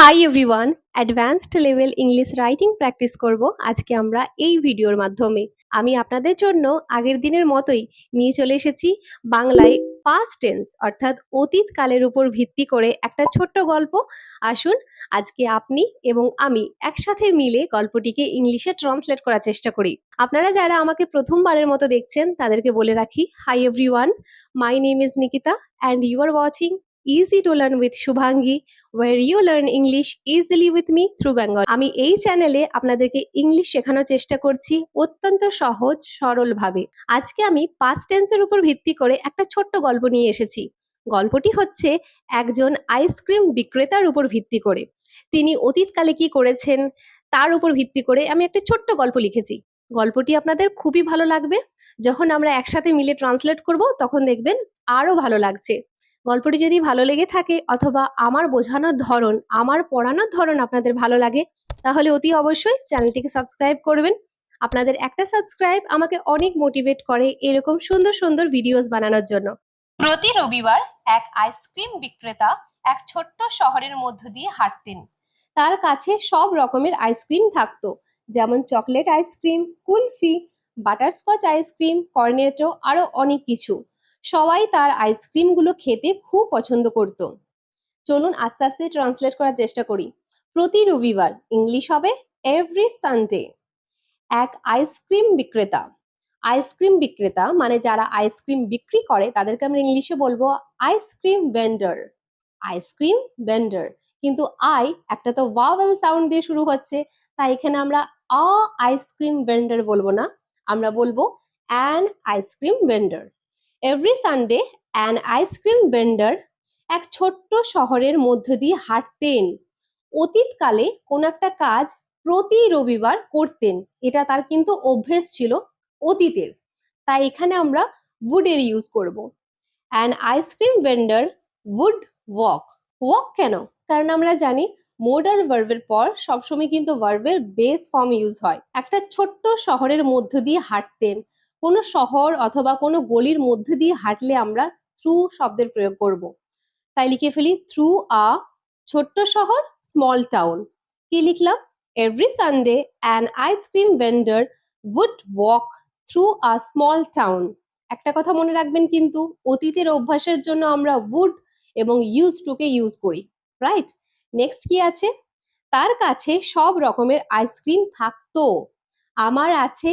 Hi everyone, advanced level English writing practice করব আজকে আমরা এই ভিডিওর মাধ্যমে। আমি আপনাদের জন্য আগের দিনের মতোই নিয়ে চলে এসেছি বাংলায় পাস্ট টেন্স অর্থাৎ অতীতকালের উপর ভিত্তি করে একটা ছোট্ট গল্প। আসুন আজকে আপনি এবং আমি একসাথে মিলে গল্পটিকে ইংলিশে ট্রান্সলেট করার চেষ্টা করি। আপনারা যারা আমাকে প্রথমবারের মতো দেখছেন তাদেরকে বলে রাখি, hi everyone, my name is Nikita and you are watching easy to learn with Shubhangi, where you learn English easily with me through Bengal। আমি এই চ্যানেলে আপনাদেরকে ইংলিশ শেখানোর চেষ্টা করছি অত্যন্ত সহজ সরলভাবে। আজকে আমি পাস্ট টেন্সের উপর ভিত্তি করে একটা ছোট্ট গল্প নিয়ে এসেছি। গল্পটি হচ্ছে একজন আইসক্রিম বিক্রেতার উপর ভিত্তি করে। তিনি অতীতকালে কি করেছেন তার উপর ভিত্তি করে আমি একটা ছোট্ট গল্প লিখেছি। গল্পটি আপনাদের খুবই ভালো লাগবে। যখন আমরা একসাথে মিলে ট্রান্সলেট করব তখন দেখবেন আরো ভালো লাগছে। গল্পটি যদি ভালো লেগে থাকে অথবা আমার বোঝানোর ধরন, আমার পড়ানোর ধরন আপনাদের ভালো লাগে, তাহলে অতি অবশ্যই চ্যানেলটিকে সাবস্ক্রাইব করবেন। আপনাদের একটা সাবস্ক্রাইব আমাকে অনেক মোটিভেট করে এরকম সুন্দর সুন্দর ভিডিওস বানানোর জন্য। প্রতি রবিবার এক আইসক্রিম বিক্রেতা এক ছোট্ট শহরের মধ্য দিয়ে হাঁটতেন। তার কাছে সব রকমের আইসক্রিম থাকতো, যেমন chocolate ice cream, kulfi, butterscotch ice cream, Cornetto, আরো অনেক কিছু। সবাই তার আইসক্রিমগুলো খেতে খুব পছন্দ করত। চলুন আস্তে আস্তে ট্রান্সলেট করার চেষ্টা করি। প্রতি রবিবার ইংলিশ হবে এভরি সানডে। এক আইসক্রিম বিক্রেতা। আইসক্রিম বিক্রেতা মানে যারা আইসক্রিম বিক্রি করে তাদেরকে আমরা ইংলিশে বলবো আইসক্রিম ভেন্ডার। আইসক্রিম ভেন্ডার, কিন্তু আই একটা তো ভাওয়েল সাউন্ড দিয়ে শুরু হচ্ছে, তাই এখানে আমরা আ আইসক্রিম ভেন্ডার বলবো না, আমরা বলবো an ice cream vendor. Every Sunday an ice cream vendor এক ছোট্ট শহরের মধ্য দিয়ে হাঁটতেন। অতীতকালে কোন একটা কাজ প্রতি রবিবার করতেন, এটা তার কিন্তু অভ্যেস ছিল অতীতের, তাই এখানে আমরা উডের ইউজ করব। An ice cream vendor would walk. Walk কেন? কারণ আমরা জানি মোডাল ভার্বের পর সবসময় কিন্তু ভার্বের বেস ফর্ম ইউজ হয়। একটা ছোট্ট শহরের মধ্য দিয়ে হাঁটতেন। কোনো শহর অথবা কোনো গলির মধ্য দিয়ে হাঁটলে আমরা থ্রু শব্দের প্রয়োগ করব। তাই লিখে ফেলি থ্রু আ ছোট্ট শহর, স্মল টাউন। কি লিখলাম? Every Sunday an ice cream vendor would walk through a small town. একটা কথা মনে রাখবেন কিন্তু, অতীতের অভ্যাসের জন্য আমরা উড এবং ইউজ টু কে ইউজ করি, রাইট? নেক্সট কি আছে? তার কাছে সব রকমের আইসক্রিম থাকতো। আমার আছে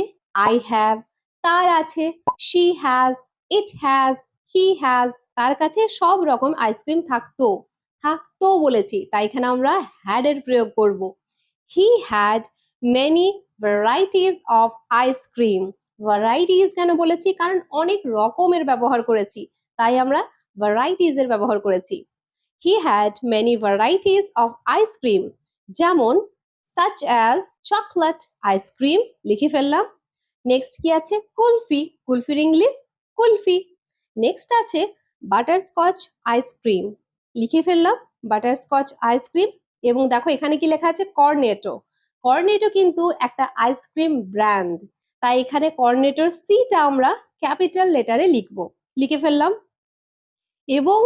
আই হ্যাভ, তার আছে she has, it has, he has. তার কাছে সব রকম আইসক্রিম থাকতো। থাকতো বলেছি, তাই এখানে আমরা হ্যাড এর প্রয়োগ করব। He had many varieties of ice cream. Varieties কেন বলেছি? কারণ অনেক রকমের ব্যবহার করেছি, তাই আমরা ভ্যারাইটিস এর ব্যবহার করেছি। He had many varieties of ice cream, যেমন such as চকলেট আইসক্রিম, লিখে ফেললাম। নেক্সট কি আছে? কুলফি, কুলফির ইংলিশ কুলফি। নেক্সট আছে বাটারস্কচ আইসক্রিম, লিখে ফেললাম বাটারস্কচ আইসক্রিম। এবং দেখো এখানে কি লেখা আছে? কর্নেটো। কর্নেটো কিন্তু একটা আইসক্রিম ব্র্যান্ড, তাই এখানে কর্নেটোর সিটা আমরা ক্যাপিটাল লেটারে লিখবো, লিখে ফেললাম। এবং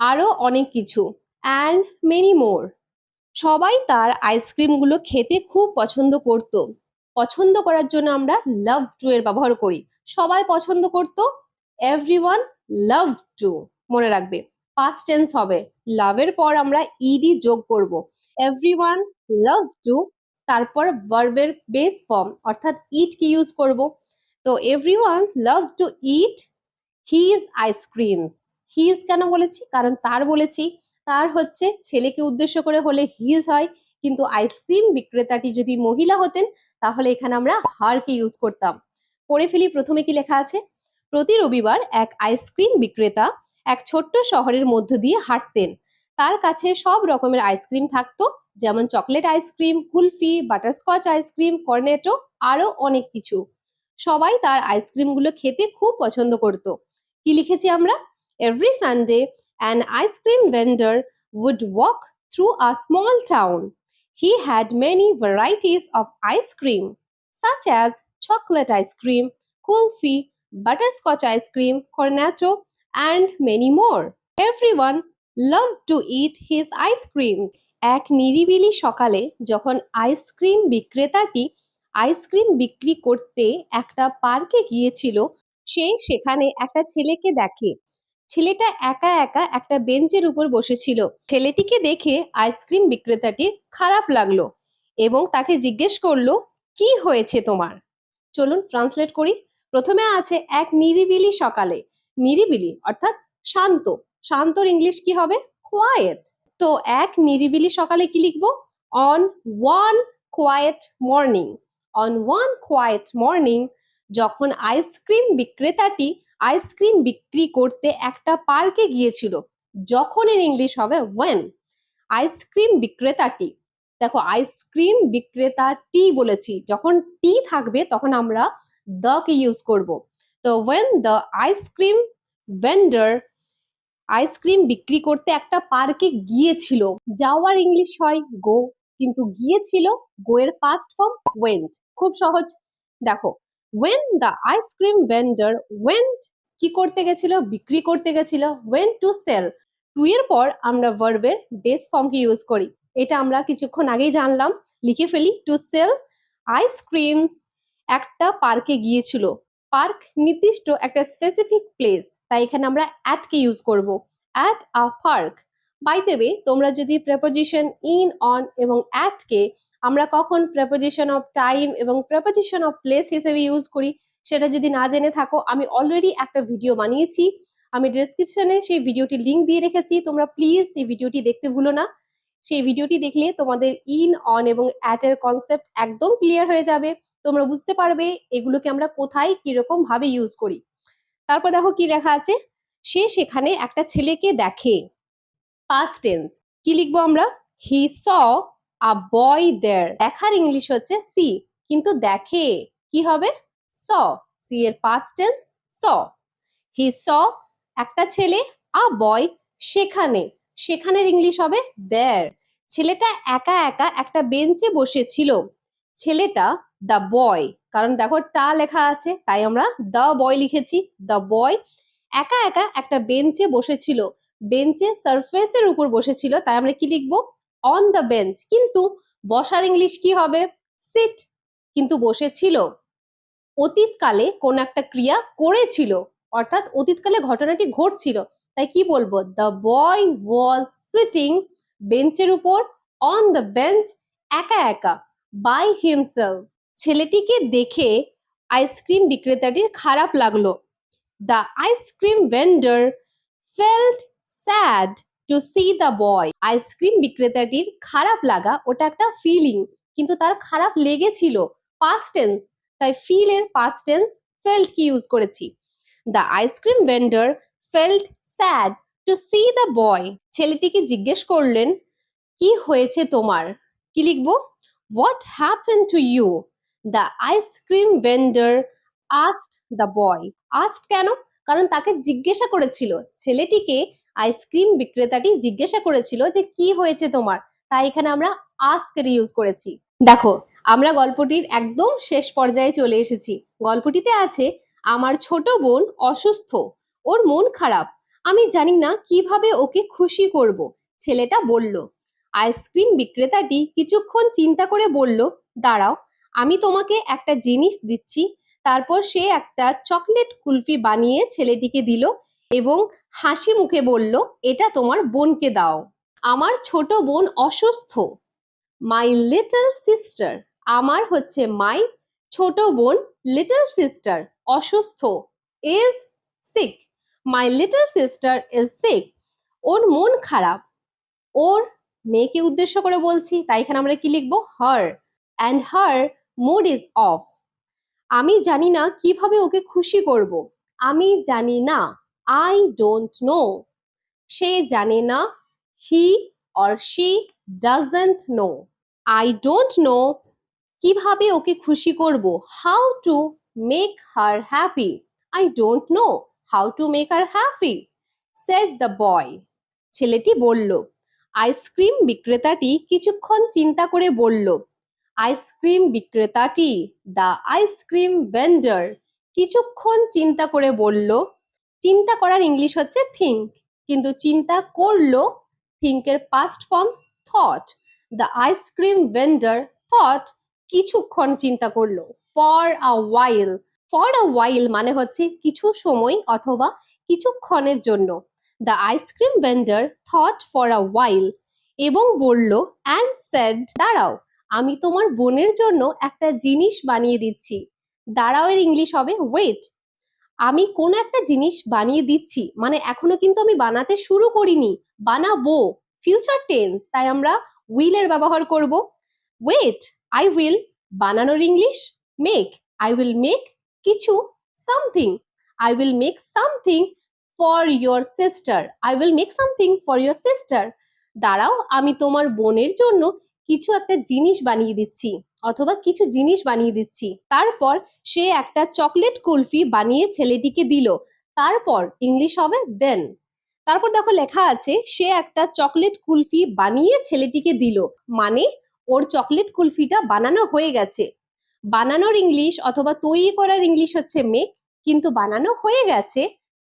আরো অনেক কিছু, অ্যান্ড মেনি মোর। সবাই তার আইসক্রিমগুলো খেতে খুব পছন্দ করত। পছন্দ করার জন্য আমরা লাভ টু এর ব্যবহার করি। সবাই পছন্দ করত, এভরিওয়ান লাভ টু। মনে রাখবে পাস্ট টেন্স হবে, লাভের পর আমরা ইডি যোগ করব। এভরিওয়ান লাভ টু, তারপর ভার্বের বেস ফর্ম অর্থাৎ ইট কি ইউজ করব। তো everyone love to it his ice creams. His কেন বলেছি? কারণ তার বলেছি। তার হচ্ছে ছেলেকে উদ্দেশ্য করে হলে হিজ হয়, কিন্তু আইসক্রিম বিক্রেতাটি যদি মহিলা হতেন তাহলে এখানে আমরা হারকে ইউজ করতাম। পড়ে ফেলি প্রথমে কি লেখা আছে। প্রতি রবিবার এক আইসক্রিম বিক্রেতা এক ছোট্ট শহরের মধ্য দিয়ে হাঁটতেন। তার কাছে সব রকমের আইসক্রিম থাকতো, যেমন chocolate ice cream, kulfi, butterscotch ice cream, Cornetto, আরো অনেক কিছু। সবাই তার আইসক্রিমগুলো খেতে খুব পছন্দ করত। কি লিখেছি আমরা? Every Sunday an ice cream vendor would walk through a small town. He had many varieties of ice cream, such as chocolate ice cream, kulfi, butterscotch ice cream, cornetto, and many more. Everyone loved to eat his ice creams. এক নিরিবিলি সকালে যখন ice cream বিক্রেতাটি ice cream বিক্রি করতে একটা পার্কে গিয়েছিল, সে সেখানে একটা ছেলেকে দেখে। ছেলেটা একা একা একটা বেঞ্চের উপর বসেছিল। ছেলেটিকে দেখে আইসক্রিম বিক্রেতাটির খারাপ লাগলো এবং তাকে জিজ্ঞেস করলো, কি হয়েছে তোমার? চলুন ট্রান্সলেট করি। প্রথমে আছে এক নিরিবিলি সকালে। নিরিবিলি অর্থাৎ শান্ত। শান্তর ইংলিশ কি হবে? কোয়াইট। তো এক নিরিবিলি সকালে কি লিখবো? On one quiet morning. On one quiet morning যখন আইসক্রিম বিক্রেতাটি আইসক্রিম বিক্রি করতে একটা পার্কে গিয়েছিল। যখন এর ইংলিশ হবে ওয়েন। আইসক্রিম বিক্রেতাটি, দেখো আইসক্রিম বিক্রেতাটি বলেছি, যখন টি থাকবে তখন আমরা দ্য কে ইউজ করব। তো when the ice cream vendor ice cream বিক্রি করতে একটা পার্কে গিয়েছিল। যাওয়ার ইংলিশ হয় গো, কিন্তু গিয়েছিল গো এর পাস্ট ফর্ম ওয়েন্ট। খুব সহজ। দেখো when the ice cream vendor went, কি করতে গেছিল? বিক্রি করতে গেছিল। ওয়েন্ট টু সেল, টু এর পর আমরা ভার্বের বেস ফর্মকে ইউজ করি। এটা আমরা কিছুক্ষণ আগেই জানলাম, লিখে ফেলি। টু সেল আইসক্রিমস, একটা পার্কে গিয়েছিল। পার্ক নির্দিষ্ট একটা স্পেসিফিক প্লেস, তাই এখানে আমরা অ্যাট কে ইউজ করব। At a park. By the way, তোমরা যদি প্রেপোজিশন ইন, অন এবং অ্যাট কে আমরা কখন প্রেপোজিশন অফ টাইম এবং প্রেপোজিশন অফ প্লেস হিসেবে ইউজ করি সেটা যদি না জেনে থাকো, আমি অলরেডি একটা ভিডিও বানিয়েছি। আমি ডেসক্রিপশনে সেই ভিডিওটির লিংক দিয়ে রেখেছি, তোমরা প্লিজ সেই ভিডিওটি দেখতে ভুলো না। সেই ভিডিওটি দেখলে তোমাদের ইন, অন এবং অ্যাট এর কনসেপ্ট একদম ক্লিয়ার হয়ে যাবে। তোমরা বুঝতে পারবে এগুলোকে আমরা কোথায় কিরকম ভাবে ইউজ করি। তারপর দেখো কি লেখা আছে, সে সেখানে একটা ছেলেকে দেখে। পাস্ট টেন্স কি লিখবো আমরা? হি স আ বয় দেয়ার। দেখার ইংলিশ হচ্ছে সি, কিন্তু দেখে কি হবে? স। সি এর পাস্ট টেন্স স। হি স একটা ছেলে, আ বয় সেখানে, সেখানের ইংলিশ হবে দেয়ার। ছেলেটা একা একা একটা বেঞ্চে বসেছিল। ছেলেটা দ্য বয়, কারণ দেখো টা লেখা আছে তাই আমরা দ্য বয় লিখেছি। দ্য বয় একা একা একটা বেঞ্চে বসেছিল। বেঞ্চে সারফেসের উপর বসেছিল, তাই আমরা কি লিখবো? On the bench. কিন্তু বসার ইংলিশ কি হবে? সিট। কিন্তু বসেছিল। অতীতকালে কোন একটা ক্রিয়া করেছিল, অর্থাৎ অতীতকালে ঘটনাটি ঘটছিল, তাই কি বলবো? দ্য বয় ওয়াজ সিটিং, বেঞ্চের উপর, অন দ্য বেঞ্চ, একা একা, বাই হিমসেলফ। ছেলেটিকে দেখে আইসক্রিম বিক্রেতাটির খারাপ লাগলো। The ice cream vendor felt sad to see the boy. Ice cream বিক্রেতাটির খারাপ লাগা ওটা একটা ফিলিং, কিন্তু তার খারাপ লেগেছিল, পাস্ট টেন্স, তাই ফিল এর পাস্ট টেন্স ফেল্ট কি ইউজ করেছি। The ice cream vendor felt sad to see the boy. ছেলেটিকে জিজ্ঞেস করলেন, কি হয়েছে তোমার? কি লিখবো? What happen to you? The ice cream vendor asked the boy. Asked কেন? কারণ তাকে জিজ্ঞাসা করেছিল। ছেলেটিকে আইসক্রিম বিক্রেতাটি জিজ্ঞাসা করেছিল যে কি হয়েছে তোমার, তাই এখানে আমরা আস্ক এর ইউজ করেছি। দেখো আমরা গল্পটির একদম শেষ পর্যায়ে চলে এসেছি। গল্পটিতে আছে, আমার ছোট বোন অসুস্থ, ওর মন খারাপ, আমি জানি না কিভাবে ওকে খুশি করব। ছেলেটা বলল। আইসক্রিম বিক্রেতাটি কিছুক্ষণ চিন্তা করে বলল, দাঁড়াও, আমি তোমাকে একটা জিনিস দিচ্ছি। তারপর সে একটা চকলেট কুলফি বানিয়ে ছেলেটিকে দিল এবং হাসি মুখে বলল, এটা তোমার বোনকে দাও। আমার ছোট বোন অসুস্থ। মাই লিটল সিস্টার, আমার হচ্ছে মাই, ছোট বোন, লিটল সিস্টার অসুস্থ, is sick. My little sister is sick, ওর মন খারাপ। ওর মেয়েকে উদ্দেশ্য করে বলছি, তাই এখানে আমরা কি লিখবো? Her. And her mood is off. আমি জানি না কিভাবে ওকে খুশি করব। আমি জানি না, আই ডোন্ট নো। সে জানে না, he or she doesn't know. I don't know, কিভাবে ওকে খুশি করব। How to make her happy. I don't know how to make her happy, said the boy. ছেলেটি বলল। আইসক্রিম বিক্রেতাটি কিছুক্ষণ চিন্তা করে বলল। আইসক্রিম বিক্রেতাটি, দ্য আইসক্রিম ভেন্ডার, কিছুক্ষণ চিন্তা করে বলল। চিন্তা করার ইংলিশ হচ্ছে থিঙ্ক, কিন্তু চিন্তা করলো, থিঙ্কের past form thought. The ice cream vendor thought, কিছুক্ষণ চিন্তা করলো। For a while. For a while মানে হচ্ছে কিছু সময় অথবা কিছুক্ষণের জন্য। The ice cream vendor thought for a while এবং বলল and said, দাঁড়াও, আমি তোমার বোনের জন্য একটা জিনিস বানিয়ে দিচ্ছি। দাঁড়াও এর ইংলিশ হবে ওয়েট। আমি কোন একটা জিনিস বানিয়ে দিচ্ছি মানে এখনো কিন্তু আমি বানাতে শুরু করিনি, বানাবো, ফিউচার টেন্স, তাই আমরা উইল এর ব্যবহার করব। ওয়েট, আই উইল, বানানোর English make, I will make কিছু, something, I will make something for your sister, I will make something for your sister. দাঁড়াও, আমি তোমার বোনের জন্য কিছু একটা জিনিস বানিয়ে দিচ্ছি অথবা কিছু জিনিস বানিয়ে দিচ্ছি। তারপর সে একটা চকলেট কুলফি বানিয়ে ছেলেটিকে দিল। তারপর ইংলিশ হবে দেন। তারপর দেখো লেখা আছে সে একটা চকলেট কুলফি বানিয়ে ছেলেটিকে দিল, মানে ওর চকলেট কুলফিটা বানানো হয়ে গেছে। বানানোর ইংলিশ অথবা তৈরি করার ইংলিশ হচ্ছে মেক, কিন্তু বানানো হয়ে গেছে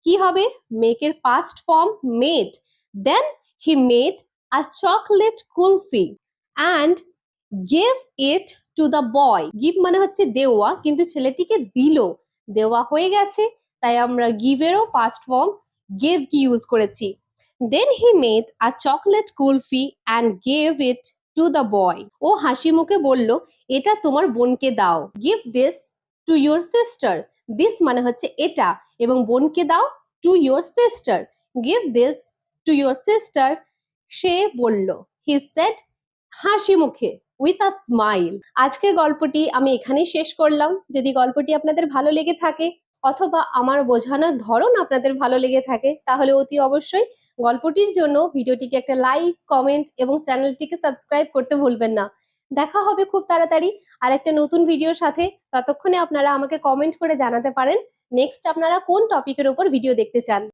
কি হবে? মেকের past form made. Then he made a chocolate kulfi and gave it to the boy. Give মানে হচ্ছে দেওয়া, কিন্তু ছেলেটিকে দিল, দেওয়া হয়ে গেছে, তাই আমরা গিভেরও পাস্ট ফর্ম গেভ কি ইউজ করেছি। Then he made a chocolate kulfi and gave it to the boy. ও হাসি মুখে বলল, এটা তোমার বোনকে দাও। Give this to your sister. This মানে হচ্ছে এটা, এবং বোনকে দাও to your sister. Give this to your sister. সে বলল, হি সেড, হাসি মুখে, উইথ আ স্মাইল। আজকের গল্পটি আমি এখানেই শেষ করলাম। যদি গল্পটি আপনাদের ভালো লেগে থাকে অথবা আমার বোঝানোর ধরন আপনাদের ভালো লেগে থাকে, তাহলে অতি অবশ্যই গল্পটির জন্য ভিডিওটিকে একটা লাইক, কমেন্ট এবং চ্যানেলটিকে সাবস্ক্রাইব করতে ভুলবেন না। দেখা হবে খুব তাড়াতাড়ি আর একটা নতুন ভিডিওর সাথে। ততক্ষণে আপনারা আমাকে কমেন্ট করে জানাতে পারেন নেক্সট আপনারা কোন টপিকের উপর ভিডিও দেখতে চান।